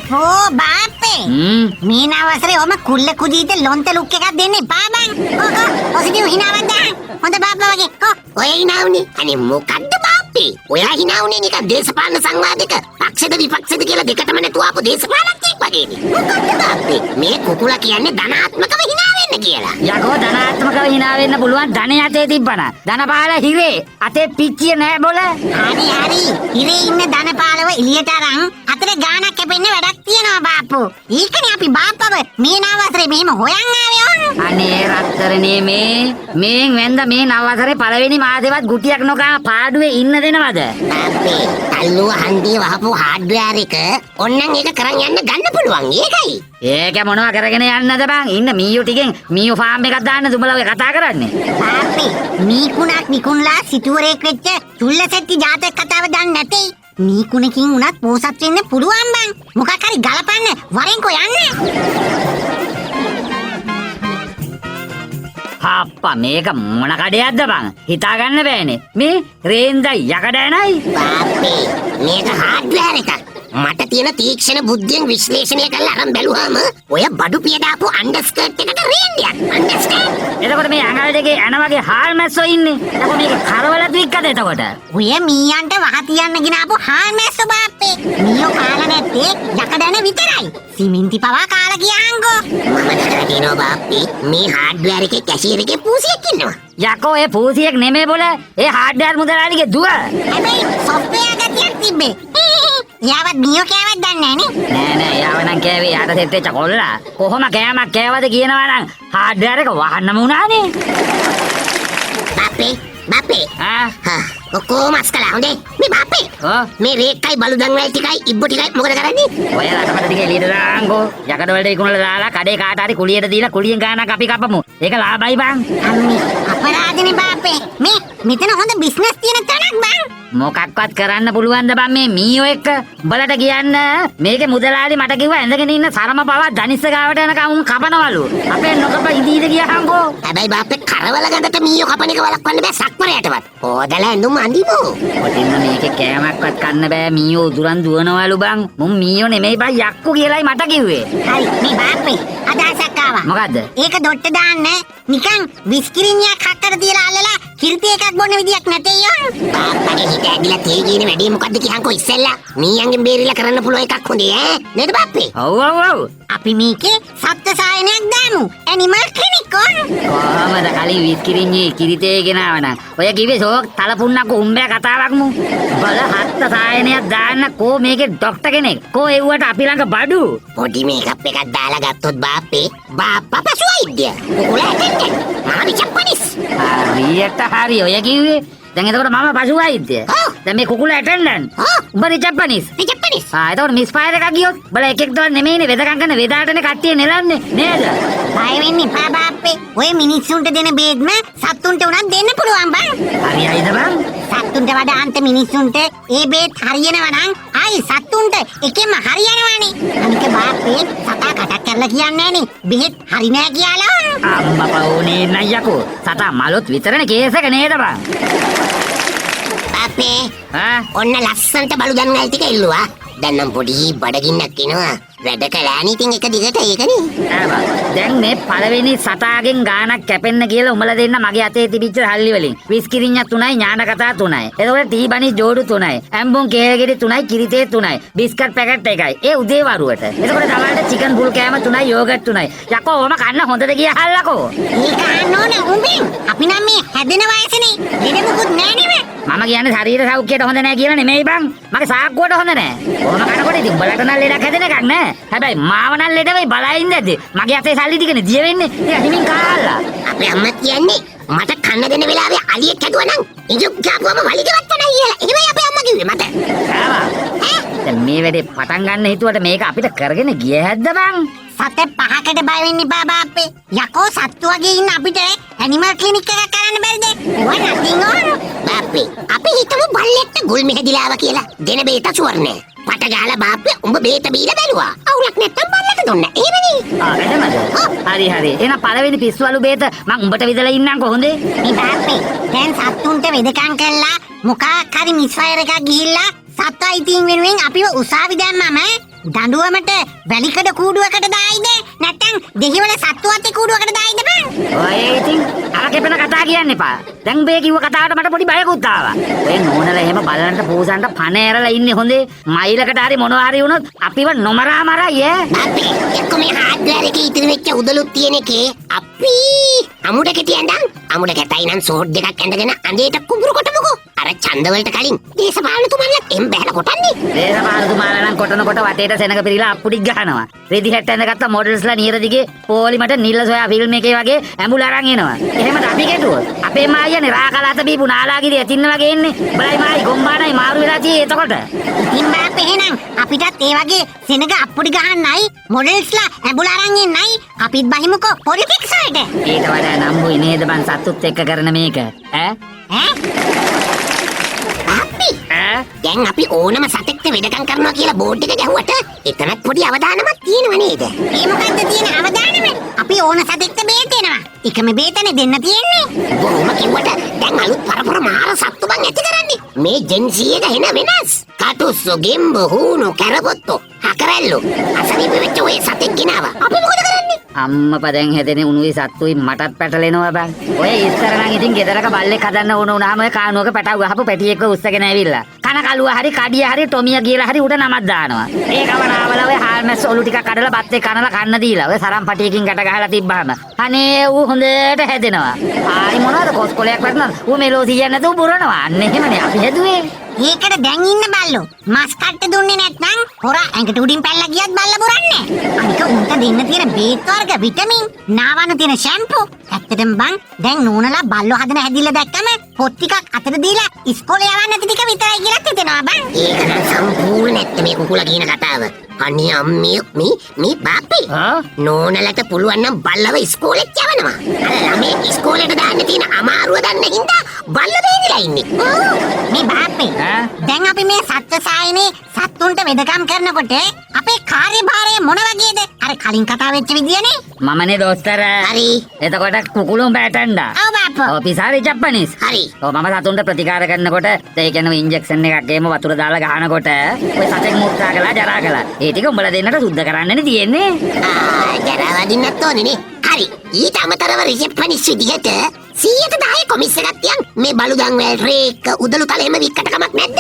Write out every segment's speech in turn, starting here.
බාප්පේ මේ නවසරේ ඔම කුල්ල කුජීත ලොන්ත ලුක් එකක් දෙන්න එපා බං. ඔසිතිව හිනාවක් දාන්න. හොඳ බාප්පා වගේ. ඔය හිනාවුනේ. අනේ මොකද්ද බාප්පේ? ඔයා හිනාවුනේ නිකන් දේශපාලන සංවාදයක පක්ෂද විපක්ෂද කියලා දෙකටම නැතුව ආපු දේශපාලනඥයෙක් වගේනේ. මොකද්ද බාප්පේ? මේ කුකුලා කියන්නේ ධනාත්මකව හිනා වෙන්න කියලා. යකෝ ධනාත්මකව හිනා වෙන්න පුළුවන් ධනෙ අතේ තිබ්බන. ධනපාල හිරේ අතේ පිච්චිය නෑ බොල. හරි. හිරේ ඉන්න ධනපාලව එළියට අරන් අතේ ගානක් කැපෙන්න වැඩක් තියෙනවා බාප්පෝ. ඒකනේ අපි බාප්පව මේ නවසරේ මෙහෙම හොයන් ආවේ ඕන. අනේ රත්තරනේ මේන් වෙන්ද මේ නවසරේ පළවෙනි මාසෙවත් ගුටියක් නොකා පාඩුවේ ඉන්න දෙනවද? බාප්පේ තල්ලුව හන්දිය වහපු හાર્ඩ්වෙයාර් එක ඕන්නම් ඒක කරන් යන්න ගන්න පුළුවන්. ඒකයි. ඒක මොනවා කරගෙන යන්නද බං? ඉන්න මීයෝ ටිකෙන් මීයෝ ෆාම් එකක් දාන්න දුඹලා කතා කරන්නේ. බාප්පේ මීකුණක් නිකුණලා සිටුවරේක් වෙච්ච චුල්ලසෙට්ටි ජාතක කතාව දන්නේ නැtei. මීකුණකින් උනත් පෝසත් වෙන්න පුළුවන් බං. මොකක් හරි ගලපන්න වරෙන්කෝ යන්න. හප්පා මේක මොන කඩයක්ද බං? හිතා ගන්න බෑනේ. මේ රේන්දයි යකඩෑනයි. බාප්පේ මේක හાર્ඩ්වෙයාර් එකක්. මට තියෙන තීක්ෂණ බුද්ධියෙන් විශ්ලේෂණය කරලා අරන් බැලුවාම ඔය බඩු පිය දාපු අන්ඩර්ස්කර්ට් එකට රේන්දයක්. අන්ඩර්ස්ටෑන්ඩ්? එතකොට මේ අඟල් දෙකේ ඇන වගේ හාල් මැස්සෝ ඉන්නේ. එතකොට මේක කරවලත් වික්කද එතකොට? ඔය මීයන්ට වහ තියන්න ගිනාපු හාල් මැස්සෝ බාප්පේ. මීයෝ කාලා නැත්තේ යකඩන විතරයි. සිමෙන්ති පවා කාලා ගියාංගෝ. මම දැකලා තියෙනවා බාප්පේ මේ හાર્ඩ්වෙයාර් එකේ කැෂියර් එකේ පූසියෙක් ඉන්නවා. යකෝ ඒ පූසියෙක් නෙමෙයි බොල. ඒ හાર્ඩ්වෙයාර් මුදලාලිගේ දුව. හැබැයි සොෆ්ට්වෙයාර් ගතියක් තිබ්බේ. යාවත් මීයෝ කෑවත් දන්නේ නැහනේ. නෑ යාව නම් කෑවේ යාට සෙට් වෙච්ච කොල්ලා. කොහොම කෑමක් කෑවද කියනවා නම් හાર્ඩ්වෙයාර් එක වහන්නම උනානේ. බාප්පේ කොහොම අස්කලා හොඳේ මේ බාප්පේ මේ රේක්කයි බලුදන් වල ටිකයි ඉබ්බ ටිකයි මොකද කරන්නේ? ඔය රටපට ටික එළියට දාංගෝ. යකඩ වලට ඉක්ුණලා දාලා කඩේ කාට හරි කුලියට දීලා කුලියෙන් ගානක් අපි කපමු. ඒක ලාභයි බං. අම්මේ අපරාධනේ බාප්පේ. මෙතන හොඳ බිස්නස් තියෙන තැනක් බං. මොකක්වත් කරන්න පුළුවන්ද බං මේ මීයෝ එක්ක? උඹලට කියන්න මේකේ මුදලාලි මට කිව්වා ඇඳගෙන ඉන්න සරම පවා ධනිස්ස ගාවට යනකම් උන් කපනවලු. අපේ නොකප ඉදීද ගියාංගෝ. හැබැයි බාප්පේ කරවල ගඳට මීයෝ කපන එක වළක්වන්න බෑ සක්වරයටවත්. හොදලා ඇඳුම් අඳිමු. ඔතින්න මේකේ කෑමක්වත් කන්න බෑ මීයෝ උදුරන් දුවනවලු බං. මුන් මීයෝ නෙමෙයි බං යක්කු කියලායි මට කිව්වේ. හරි මේ බාප්පේ අදහසක් ආවා. මොකද්ද? ඒක දොට්ට දාන්න නිකන් විස්කිරිනියක් හක්කට තියලා අල්ලලා කිරිපි එකක් බොන්න විදියක් නැතේ යෝ. බාප්පගේ හිත ඇදිලා තේ කියන වැඩේ මොකද්ද කියහන්කෝ ඉස්සෙල්ලා. මීයන්ගෙන් බේරිලා කරන්න පුළුවන් එකක් හොඳේ ඈ. නේද බාප්පේ? ඔව්. අපි මේකේ සත්ත්ව සායනයක් දාමු. ඇනිමල් ක්ලිනික් ඕන. කොහමද කලින් විස්කිරින්නේ කිරිතේ ගෙනාවනම්. ඔය කිව්වේ ෂෝක් තලපුන්නක් උඹේ කතාවක් මු. බල හත්ත සායනයක් දාන්න කෝ මේකේ ડોක්ටර් කෙනෙක්. කෝ එව්වට අපි ළඟ බඩු. පොඩි මේකප් එකක් දාලා ගත්තොත් බාප්පේ බාප්පා පසු වෛද්‍ය. කුකුලා ඇටෙන්ඩන්ට්. මානි චප්පනිස්. හරියට හරි ඔය කිව්වේ. දැන් එතකොට මම පසු වෛද්‍ය. දැන් මේ කුකුල ඇටෙන්ඩන්ට්. උඹ රිචප්පනිස්. එතකොට මිස් ෆයර් එකක් ගියොත් බල එකෙක් දවල් නෙමෙයිනේ වෙදකම් කරන වෙදාටනේ කට්ටිය නෙලන්නේ නේද? බය වෙන්න එපා බාප්පේ. ඔය මිනිස්සුන්ට දෙන බේත්ම සත්තුන්ට උනත් දෙන්න පුළුවන් බං. හරියයිද බං? සත්තුන්ට වඩා අන්ත මිනිස්සුන්ට ඒ බේත් හරියනවා නම් ආයි සත්තුන්ට එකෙන්ම හරියනවානේ. අනික බාප්පේ සතා කටක් කරලා කියන්නේ නෑනේ. බෙහෙත් හරි නෑ කියලා. අම්මා පවුනේ නයකෝ. සතා මලොත් විතරනේ කේස් එක නේද බං? බාප්පේ ඔන්න ලස්සන්ට බලුදන් වල ටික එල්ලුවා. දැන් නම් පොඩි බඩගින්නක් එනවා. වැඩ කළානේ ඉතින් එක දිගට ඒකනේ. දැන් මේ පළවෙනි සතාගෙන් ගානක් කැපෙන්න කියලා උඹලා දෙන්න මගේ අතේ තිබිච්ච හල්ලි වලින්. විස්කිරිඤ්ඤා 3යි ඥාන කතා 3යි. එතකොට ටී බනි ජෝඩු 3යි. ඇම්බුන් කේගෙඩි 3යි කිරිතේ 3යි. බිස්කට් පැකට් එකයි. ඒ උදේ වරුවට. එතකොට තමයිට චිකන් බුල් කෑම 3යි යෝගට් 3යි. යකෝ ඕම කන්න හොඳද ගියහල්ලකෝ. ඒක අහන්න ඕනේ උඹෙන්. අපි නම් මේ හැදෙන වයසනේ. ලෙඩ මුකුත් නෑ නෙමෙයි. මම කියන්නේ ශරීර සෞඛ්‍යයට හොඳ නෑ කියලා නෙමෙයි බං. මගේ සාක්කුවට හොඳ නෑ. ඕම කනකොට ඉතින් උඹලට නම් ලෙඩක් හැදෙන එකක් නෑ. හැබැයි මාව නම් ලෙඩ වෙයි බලයින්ද ඇද්ද? මගේ අතේ සල්ලි ටිකනේ දිය වෙන්නේ. ඒක හිමින් කාලා. අපේ අම්මා කියන්නේ මට කන්න දෙන වෙලාවේ අලියෙක් හැදුවා නම් ඉජුක් ගාපුවම වලිගවත් තමයි කියලා. එහෙමයි අපේ අම්මා කිව්වේ මට. දැන් මේ වැඩේ පටන් ගන්න හිතුවට මේක අපිට කරගෙන ගිය හැද්ද බං? සතේ පහකට බය වෙන්න එපා බාප්පේ. යකෝ සත්තු වගේ ඉන්න අපිට ඇනිමල් ක්ලිනික් එකක් කරන්න බැරිද? ඔය නතින් ඕන. බාප්පේ අපි හිතමු බල්ලෙක්ට ගුල්මි හැදිලා ආවා කියලා. දෙන බේත ෂුවර් නෑ. පට ගාලා බාප්පේ උඹ බේත බීලා බැලුවා. අවුලක් නැත්තම් බල්ලට දුන්න. එහෙමනේ. එහෙමද? හරි. එහෙනම් පළවෙනි පිස්සුවලු බේත මං උඹට විදලා ඉන්නම් කොහොඳේ? මේ බාප්පේ දැන් සත්තුන්ට වෙදකම් කළා මොකක් හරි මිස් ෆයර් එකක් ගිහිල්ලා සත්තු අයිතීන් වෙනුවෙන් අපිව උසාවි දැම්මම දඬුවමට වැලිකඩ කූඩුවකට දායිද නැත්නම් දෙහිවල සත්තු අතේ කූඩුවකට දායිද බං? ඔය ඉතින් අර කෙපෙන කතා කියන්න එපා. දැන් මේ කිව්ව කතාවට මට පොඩි බයකුත් ආවා. ඔය නෝනලා එහෙම බලන්න පූසන්ට පණ ඇරලා ඉන්නේ හොඳේ. මයිලකට හරි මොනවා හරි වුණොත් අපිව නොමරා මරයි ඈ. අපි එක්ක මේ හાર્ඩ්වෙයාර් එකේ ඉතිරි වෙච්ච උදලුත් තියෙන එකේ අපි අමුඩ කෙටියන්ඩන් අමුඩ කැතයි නම් සෝඩ් දෙකක් ඇඳගෙන අඳේට කුඹුරු කොටමුකෝ. අර ඡන්ද වලට කලින් දේශපාලනතුමන්ලා එම් බැලලා කොටන්නේ. දේශපාලතුමාලා නම් කොටනකොට වටේට සෙනඟ පිරීලා අප්පුඩික් ගහනවා. රෙදි හැට් ඇඳගත්ත මොඩල්ස්ලා නියර දිගේ පොලිමට නිල්ල සොයා ෆිල්ම් එකේ වගේ ඇඹුල අරන් එනවා. එහෙමද අපි කෙටුවොත්? අපේ මායියනේ රාකලාත බීපු නාලාගිරිය තින්න වගේ එන්නේ. බලයි මායි ගොම්බානයි මාරු වෙලා තියෙන්නේ එතකොට. ඉතින් බාප්පේ එහෙනම් අපිටත් ඒ වගේ සෙනඟ අප්පුඩි ගහන්නයි මොඩල්ස්ලා ඇඹුල අරන් එන්නයි අපිත් බහිමුකෝ පොලිටික්ස් වලට. ඊට වඩා නම්බුයි නේද බං සතුත් එක්ක කරන මේක ඈ අපි දැන් අපි ඕනම සතෙක්ට වෙදකම් කරනවා කියලා බෝඩ් එක ගැහුවට එතනත් පොඩි අවදානමක් තියෙනව නේද? ඒ මොකද්ද තියෙන අවදානම? අපි ඕන සතෙක්ට බේත් දෙනවා. එකම බේතනේ දෙන්න තියෙන්නේ. බොහොම කිව්වට දැන් අලුත් පරපුර මාර සත්තු බං ඇති කරන්නේ. මේ ජෙන්සී එක එන වෙනස්. කටුස්සෝ ගෙම්බෝ හූනෝ කැරපොත්තෝ හකරැල්ලෝ අසනීප වෙච්ච ඔය සතෙක් ගෙනාවා. අපි මොකද කරන්නේ? අම්මපා දැන් හැදෙනේ උණුයි සත්තුයි මටත් පැටලෙනවා බං. ඔය ඉස්සර නම් ඉතින් ගෙදරක බල්ලෙක් හදන්න ඕන වුණාම ඔය කානුවක පැටව ගහපු පැටියෙක්ව උස්සගෙන ඇවිල්ලා. කන කලුව හරි කඩිය හරි ටොමිය කියලා හරි උඩ නමක් දානවා. ඒකම නාවල ඔය හාල්මැස් ඔලු ටිකක් කඩලා බත් එක්ක කනලා කන්න දීලා ඔය සරම් පටියකින් ගැට ගහලා තිබ්බාම අනේ ඌ හොඳට හැදෙනවා. ආයි මොනවද කොස්කොලයක් වටනද? ඌ මෙලෝ තියන්නේ නැතුව බුරනවා. අන්න එහෙමනේ අපි හැදුවේ. ඒකට දැන් ඉන්න බල්ලෝ මස් කට්ට දුන්නේ නැත්නම් හොරා ඇඟට උඩින් පැනලා ගියත් බල්ල පුරන්නේ. අනික උන්ට දෙන්න තියෙන බේත් වර්ග විටමින් නාවන්න තියෙන ෂැම්පූ ඇත්තටම බං දැන් නෝනලා බල්ලෝ හදන හැදිල්ල දැක්කම පොත් ටිකක් අතට දීලා ඉස්කෝලේ යවන්න නැති ටික විතරයි කියලා හිතෙනවා බං. ඒක නම් සම්පූර්ණ නැත්te මේ කුකුලා කියන කතාව. අනේ අම්මිය මේ බාප්පි නෝනලට පුළුවන් නම් බල්ලව ඉස්කෝලෙට යවනවා. අර ළමයි ඉස්කෝලේට දාන්න තියෙන අමාරුව දන්න හින්දා බල්ල බේරිලා ඉන්නේ. මේ බාප්පේ දැන් අපි මේ සත්ත්ව සායනේ සත්තුන්ට වෙදකම් කරනකොට අපේ කාර්යභාරය මොන වගේද? අර කලින් කතා වෙච්ච විදියනේ. මමනේ දොස්තර. හරි. එතකොට කුකුළුම් බෑටන්ඩා. ඔව් බාප්පෝ. ඔෆිසාරි ජප්පනිස්. හරි. ඔව් මම සතුන්ට ප්‍රතිකාර කරනකොට ඒ කියන්නේ ඉන්ජෙක්ෂන් එකක් එහෙම වතුර දාලා ගහනකොට ඔය සතෙක් මුත්‍රා කළා ජරා කළා. ඒ ටික උඹලා දෙන්නට සුද්ධ කරන්නනේ තියෙන්නේ. ජරා වදින්නත් ඕනේ නේ. හරි. ඊට අමතරව රිසෙප්ෂනිස්ට් විදිහට 110 කොමිස් එකක් තියන් මේ බලුදන් වැල් රේක් උදළු තල එහෙම වික්කට කමක් නැද්ද?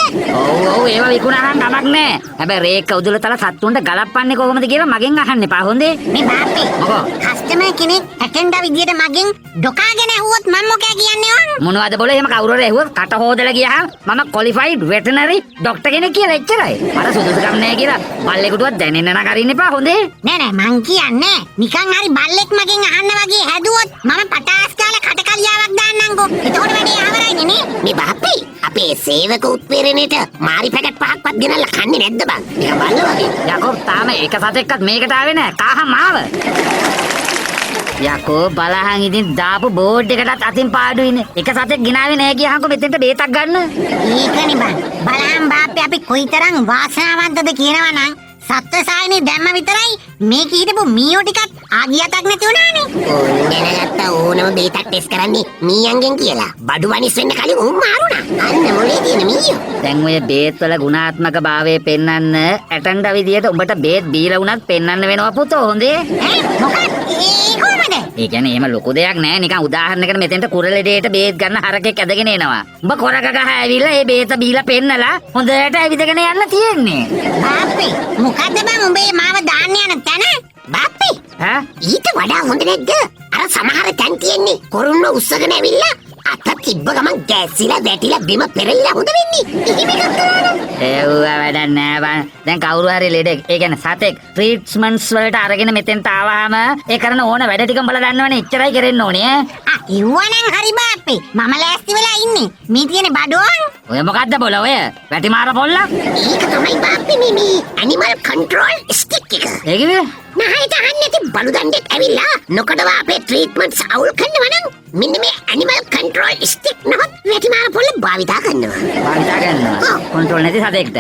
ඔව් ඒවා විකුණහන් කමක් නෑ. හැබැයි රේක් උදළු තල සත්තුන්ට ගලප්පන්නේ කොහොමද කියලා මගෙන් අහන්න එපා හොඳේ. මේ බාප්පේ මොකෝ? කස්ටමර් කෙනෙක් ඇටෙන්ඩර් විදියට මගෙන් ඩොකාගෙන ඇහුවොත් මම මොකෑ කියන්නේ වන්? මොනවද බොල එහෙම කවුරු හරි ඇහුවොත් කට හොදලා ගියාම මම ක්වොලිෆයිඩ් වෙටනරි ડોක්ටර් කෙනෙක් කියලා එච්චරයි. අර සුදුසුකම් නෑ කියලා බල්ලෙකුටවත් දැනෙන්න නගරින්න එපා හොඳේ. නෑ මං කියන්නේ නිකන් හරි බල්ලෙක් මගෙන් අහන්න වගේ හැදුවොත් මම පටාස් ගාලා කටකලියාවක් දාන්නම්කෝ. එතකොට වැඩේ ආවරයිනේ නේ. මේ බාප්පි අපේ සේවක උත්පේරණයට මාරි පැකට් පහක්වත් ගෙනල්ලා කන්නේ නැද්ද බං? ඒක බල්ල වගේ. යකෝ තාම එක සතෙක්වත් මේකට ආවේ නෑ. කාහ මාව. යකෝ බලහන් ඉතින් දාපු බෝඩ් එකටත් අතින් පාඩුයිනේ. එක සතෙක් ගිනාවේ නෑ කියහන්කෝ මෙතෙන්ට බේතක් ගන්න. ඒකනේ බං. බලහන් බාප්පේ අපි කොයිතරම් වාසනාවන්තද කියනවා නම් සත්ත්ව සායනේ දැම්ම විතරයි මේක හිටපු මීයෝ ටිකත් ආගියතක් නැති වුණානේ. ඕන් දැනගත්ත ඕනම බේතක් ටෙස්ට් කරන්නේ මීයන්ගෙන් කියලා. බඩු වනිස් වෙන්න කලින් උන් මාරුණා. අන්න මොලේ තියෙන මීයෝ. දැන් ඔය බේත් වල ගුණාත්මක භාවය පෙන්වන්න ඇටන්ඩ විදියට උඹට බේත් බීලා වුණත් පෙන්වන්න වෙනවා පුතෝ හොඳේ. මොකක්ද? ඒ කොහමද? ඒ කියන්නේ එහෙම ලොකු දෙයක් නෑ නිකන් උදාහරණයකට මෙතෙන්ට කුරලෙඩේට බේත් ගන්න හරකෙක් ඇදගෙන එනවා. උඹ කොරක ගහ ඇවිල්ලා ඒ බේත බීලා පෙන්නලා හොඳට ඇවිදගෙන යන්න තියෙන්නේ. බාප්පේ මොකද්ද බං උඹේ මාව දාන්න යන තැන? බාප්පි ඈ ඊට වඩා හොඳ නැද්ද? අර සමහර තැන් තියෙන්නේ කොරුන්න උස්සගෙන ඇවිල්ලා අත තිබ්බ ගමන් ගැස්සිලා වැටිලා බිම පෙරලිලා හොඳ වෙන්නේ. එහෙම එකක් කරනවා. ඒව වැඩක් නෑ බං. දැන් කවුරු හරි ලෙඩෙක් ඒ කියන්නේ සතෙක් ට්‍රීට්මන්ට්ස් වලට අරගෙන මෙතෙන්ට ආවහම ඒ කරන ඕන වැඩ ටික උඹලා දන්නවනේ එච්චරයි කරෙන්න ඕනේ ඈ. ඉව්වනම් හරි බාප්පේ. මම ලෑස්ති වෙලා ඉන්නේ. මේ තියෙන බඩුවන්. ඔය මොකද්ද බොල ඔය? වැටි මාර පොල්ලක්. ඒක තමයි බාප්පි මේ ඇනිමල් කන්ට්‍රෝල් ස්ටික් එක. ඒකද? නහයට අහන්නේ නැති බලු දණ්ඩෙක් ඇවිල්ලා නොකඩවා අපේ ට්‍රීට්මන්ට්ස් අවුල් කරනවා නම් මෙන්න මේ ඇනිමල් කන්ට්‍රෝල් ස්ටික් නහත් වැටිමාර පොල්ල භාවිතා කරනවා. භාවිතා කරනවා. කන්ට්‍රෝල් නැති සතෙක්ට.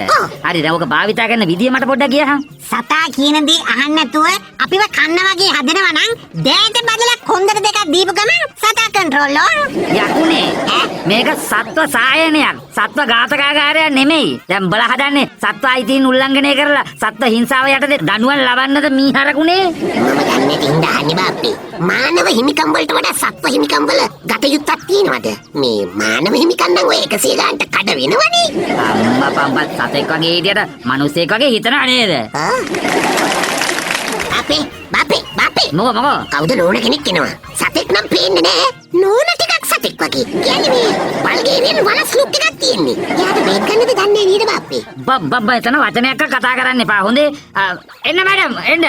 හරි දැන් ඔක භාවිතා කරන විදිය මට පොඩ්ඩක් කියහන්. සතා කියන දේ අහන්න නැතුව අපිව කන්න වගේ හදනවා නම් දෑට බදලා කොන්දර දෙකක් දීපු ගමන් සතා කන්ට්‍රෝල් ඕන. යකුනේ මේක සත්ව සායනයක්. සත්ව ඝාතකාගාරයක් නෙමෙයි. දැන් බලා හදන්නේ සත්ව අයිතීන් උල්ලංඝනය කරලා සත්ව හිංසාව යටතේ දඬුවම් ලබන්නද මීහරකුනේ. මම දන්නේ තින්දාන්නේ බාප්පේ. මානව හිමිකම් වලට වඩා සත්ව හිමිකම් වල ගත යුත්තක් තියෙනවද? මේ මානව හිමිකම් නම් ඔය 100 ගානට කඩ වෙනවනේ. අම්මා පම්පත් සතෙක් වගේ හිටියට මිනිස්සෙක් වගේ හිතනවා නේද? බාප්පේ මොකෝ කවුද නෝන කෙනෙක් එනවා. සතෙක් නම් පේන්නේ නෑ. නෝන ටිකක් සතෙක් වගේ. කියන්නේ මේ බල්ගේරියන් වලස් ලුක් එකක් තියෙන්නේ. යාට මේක ගන්නද දන්නේ නේද බාප්පේ? බබ්බා එතන වචනයක් කතා කරන්න එපා. හොඳේ එන්න මැඩම් එන්න.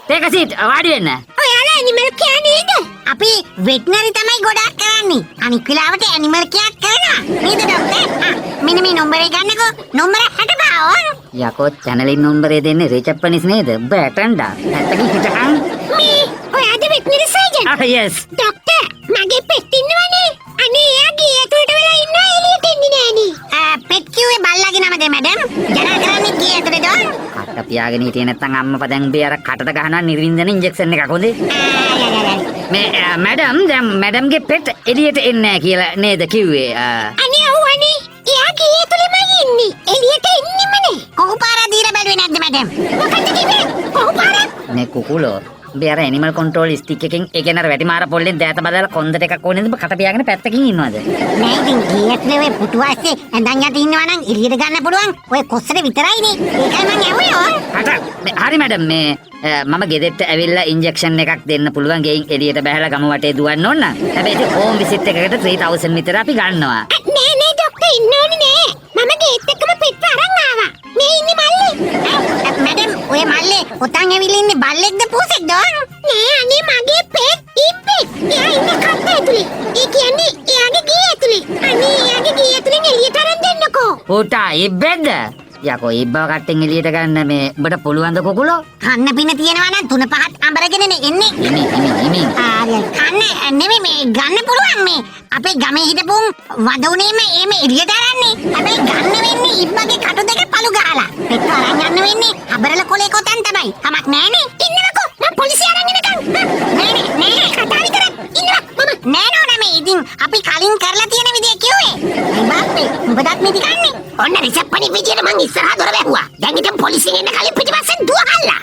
ටේක් අ සීට් වාඩි වෙන්න. ඔයාලා ඇනිමල් කියා නේද? අපි වෙට්නරි තමයි ගොඩක් කරන්නේ. අනික් වෙලාවට ඇනිමල් කියා කරනවා. නේද ડોක්ටර්? මෙන්න මේ නම්බරේ ගන්නකෝ. නම්බර 65. යකෝ චැනලින් නම්බරේ දෙන්නේ රිචප්පනිස් නේද? ඔබ ඇටන්ඩා. ඇත්තකින් හිටහන්. මේ ඔයාද වෙට්නරි සර්ජන්? යස්. ડોක්ටර් මගේ පෙට් ඉන්නවනේ. අනේ එයා ගේ ඇතුළට වෙලා ඉන්නවා එළියට එන්නේ නෑනේ. පෙට් කිව්වේ බල්ලාගේ නමද මැඩම්? ජනා කරන්නේ ගේ ඇතුළේ දොන්. කට පියාගෙන හිටියේ නැත්නම් අම්මපා දැන් උඹේ අර කටට ගහනවා නිර්වින්දන ඉන්ජෙක්ෂන් එකක් හොඳේ. මේ මැඩම් දැන් මැඩම්ගේ පෙට් එළියට එන්නේ නැහැ කියලා නේද කිව්වේ? අනේ ඔව්වනේ. එයා ගේ ඇතුළේමයි ඉන්නේ. එළියට එන්නෙම නෑ. කොහොම පාරක් දීලා බැලුවේ නැද්ද මැඩම්? මොකද්ද කිව්වේ? කොහොම පාරක්? මේ කුකුලෝ උඹේ අර ඇනිමල් කන්ට්‍රෝල් ස්ටික් එකෙන් ඒ කියන්නේ අර වැටිමාර පොල්ලෙන් දෑත බදලා කොන්දට එකක් ඕනේද උඹ කට පියාගෙන පැත්තකින් ඉන්නවද? නෑ ඉතින් ගේ ඇතුලේ ඔය පුටුවස්සේ ඇඳන් යට ඉන්නවා නම් එළියට ගන්න පුළුවන්. ඔය කොස්සට විතරයිනේ. ඒකයි මං ඇහුවේ ඕ. හරි මැඩම් මේ මම ගෙදෙට්ට ඇවිල්ලා ඉන්ජෙක්ෂන් එකක් දෙන්න පුළුවන් ගෙයින් එළියට බහැලා ගම වටේ දුවන්න ඕන නම්. හැබැයි ඉතින් හෝම් විසිට් එකකට 3000 විතර අපි ගන්නවා. නෑ නෑ ડોක්ටර් ඉන්න ඕනේ නෑ. මම ගේට් එකම පෙට්ට අරන් ආවා. මේ ඉන්නේ මල්ලේ. මැඩම් ඔය මල්ලේ ඔතන් ඇවිල්ලා ඉන්නේ බල්ලෙක්ද පූසෙක්ද? නෑ අනේ මගේ පෙට් ඉබ්බෙක්. එයා ඉන්නේ කට්ට ඇතුලේ. ඒ කියන්නේ එයාගේ ගේ ඇතුලේ. අනේ එයාගේ ගේ ඇතුලෙන් එළියට අරන් දෙන්නකෝ. ඌටා ඉබ්බෙද්ද? යකෝ ඉබ්බව කට්ටෙන් එළියට ගන්න මේ උඹට පුළුවන් ද කුකුලෝ? කන්න පින තියෙනවා නම් 3-5 අඹරගෙනනේ එන්නේ. ඉමි කන්න නෙමෙයි මේ ගන්න පුළුවන් මේ. අපේ ගමේ හිටපුන් වදුනේම එහෙම එළියට අරන්නේ. හැබැයි ගන්න වෙන්නේ ඉබ්බගේ කටු දෙක පළු ගහලා. පෙට්ට අරන් යන්න වෙන්නේ අබරල කොලේ කොතෙන් තමයි. කමක් නෑනේ. ඉන්නවකෝ. මම පොලිසිය අරන් එනකන්. නෑ කතා විතරක්. ඉන්නවා මම. නෑ නෝනා ඉතින් අපි කලින් කරලා තියෙන විදිය කිව්වේ. අයි බාප්පේ උඹටත් මිදි ගන්නේ. ඔන්න රිසප්පනි විදියට මං ඉස්සරහා දොර වැහුවා. දැන් ඉතින් පොලිසියෙන් එන්න කලින් පිටිපස්සෙන් දුවගල්ලා.